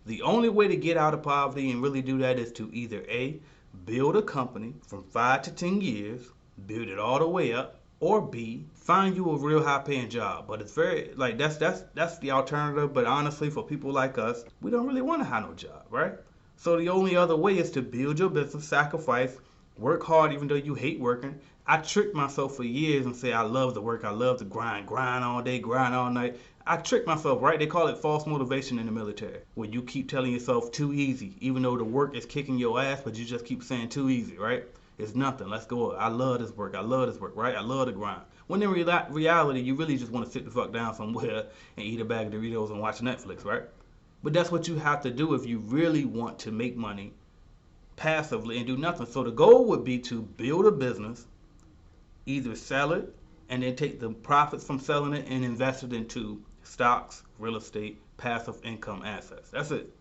The only way to get out of poverty and really do that is to either A, build a company from 5 to 10 years, build it all the way up, or B, find you a real high paying job. But it's very like that's the alternative. But honestly, for people like us, we don't really want to have no job, right? So the only other way is to build your business, sacrifice, work hard even though you hate working. I tricked myself for years and say I love the work, I love to grind all day, grind all night. I tricked myself, right? They call it false motivation in the military, where you keep telling yourself too easy, even though the work is kicking your ass, but you just keep saying too easy, right? It's nothing. Let's go. I love this work. I love this work, right? I love the grind. When in reality, you really just want to sit the fuck down somewhere and eat a bag of Doritos and watch Netflix, right? But that's what you have to do if you really want to make money passively and do nothing. So the goal would be to build a business, either sell it and then take the profits from selling it and invest it into stocks, real estate, passive income assets. That's it.